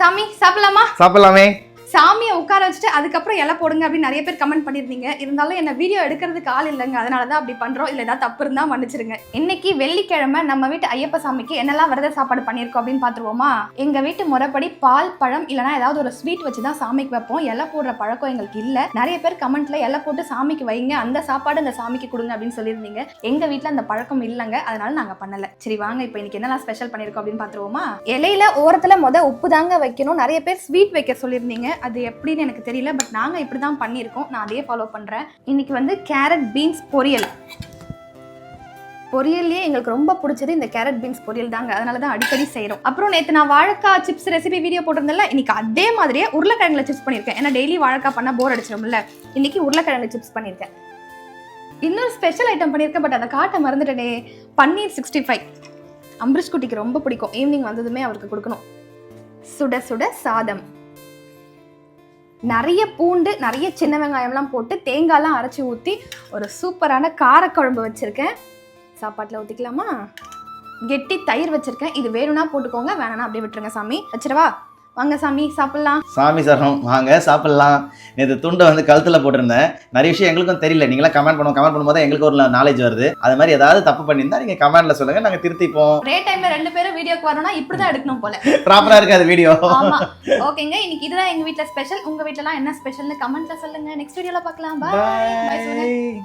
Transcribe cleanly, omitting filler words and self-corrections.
சாமி சாப்பிடலாமா? சாப்பிடலாமே. சாமியை உட்கார வச்சுட்டு அதுக்கப்புறம் இலை போடுங்க அப்படின்னு நிறைய பேர் கமெண்ட் பண்ணியிருந்தீங்க. இருந்தாலும் என்ன வீடியோ எடுக்கிறதுக்கு ஆள் இல்லைங்க, அதனால தான் அப்படி பண்ணுறோம். இல்லை ஏதாவது தப்பு இருந்தால் மன்னிச்சிருங்க. இன்னைக்கு வெள்ளிக்கிழமை நம்ம வீட்டு ஐயப்ப சாமிக்கு என்னெல்லாம் விரத சாப்பாடு பண்ணியிருக்கோம் அப்படின்னு பார்த்துருவோமா? எங்கள் வீட்டு முறைப்படி பால் பழம் இல்லைனா ஏதாவது ஒரு ஸ்வீட் வச்சு தான் சாமிக்கு வைப்போம். இலை போடுற பழக்கம் எங்களுக்கு இல்லை. நிறைய பேர் கமெண்ட்ல இலை போட்டு சாமிக்கு வைங்க, அந்த சாப்பாடு அந்த சாமிக்கு கொடுங்க அப்படின்னு சொல்லியிருந்தீங்க. எங்கள் வீட்டில் அந்த பழக்கம் இல்லைங்க, அதனால நாங்கள் பண்ணலை. சரி வாங்க இப்போ இன்னைக்கு என்னெல்லாம் ஸ்பெஷல் பண்ணியிருக்கோம் அப்படின்னு பார்த்துருவோமா? இலையில ஓரத்தில் உப்பு தாங்க வைக்கணும். நிறைய பேர் ஸ்வீட் வைக்க சொல்லியிருந்தீங்க. அது எப்படின்னு எனக்கு தெரியல, பட் நாங்கள் இப்படி தான் பண்ணியிருக்கோம். நான் அதே ஃபாலோ பண்ணுறேன். இன்னைக்கு வந்து கேரட் பீன்ஸ் பொரியல்லையே எங்களுக்கு ரொம்ப பிடிச்சது இந்த கேரட் பீன்ஸ் பொரியல் தாங்க, அதனால தான் அடிக்கடி செய்கிறோம். அப்புறம் நேற்று நான் வாழைக்காய் சிப்ஸ் ரெசிபி வீடியோ போட்டிருந்தேன்ல, இன்னைக்கு அதே மாதிரியே உருளைக்கிழங்குல சிப்ஸ் பண்ணியிருக்கேன். ஏன்னா டெய்லி வாழைக்காய் பண்ணால் போர் அடிச்சிடும்ல, இன்னைக்கு உருளைக்கிழங்கு சிப்ஸ் பண்ணியிருக்கேன். இன்னொரு ஸ்பெஷல் ஐட்டம் பண்ணியிருக்கேன், பட் அதை காட்ட மறந்துட்டேனே. பன்னீர் 65 அம்பரிஷ் குட்டிக்கு ரொம்ப பிடிக்கும். ஈவினிங் வந்ததுமே அவருக்கு கொடுக்கணும். சுட சுட சாதம், நிறைய பூண்டு நிறைய சின்ன வெங்காயம்லாம் போட்டு தேங்காய்லாம் அரைச்சி ஊற்றி ஒரு சூப்பரான காரக்குழம்பு வச்சுருக்கேன். சாப்பாட்டில் ஊற்றிக்கலாமா? கெட்டி தயிர் வச்சுருக்கேன். இது வேணும்னா போட்டுக்கோங்க, வேணாம்னா அப்படியே விட்டுருங்க. சாமி வச்சிடவா? வாங்க சாமி சாப்பிட்லாம். சாமி சரணம், வாங்க சாப்பிட்லாம். நேற்று துண்டை வந்து கழுத்தில் போட்டிருந்தேன். நிறைய விஷயம் எங்களுக்கும் தெரியல. நீங்களாம் கமெண்ட் பண்ணும்போது எங்களுக்கு ஒரு நாலேஜ் வருது. அது மாதிரி ஏதாவது தப்பு பண்ணியிருந்தா நீங்கள் கமெண்ட்ல சொல்லுங்க, நாங்கள் திருத்திப்போம். ஒரே டைம்ல 2 பேரும் வீடியோக்கு வரணும்னா இப்படி தான் எடுக்கணும் போல. ப்ராப்பராக இருக்காது வீடியோ. ஆமா ஓகேங்க, இன்னைக்கு இதுதான் எங்கள் வீட்டில் ஸ்பெஷல். உங்கள் வீட்டிலலாம் என்ன ஸ்பெஷல்னு கமெண்ட்ல சொல்லுங்க. நெக்ஸ்ட் வீடியோவில் பார்க்கலாம். பாய்.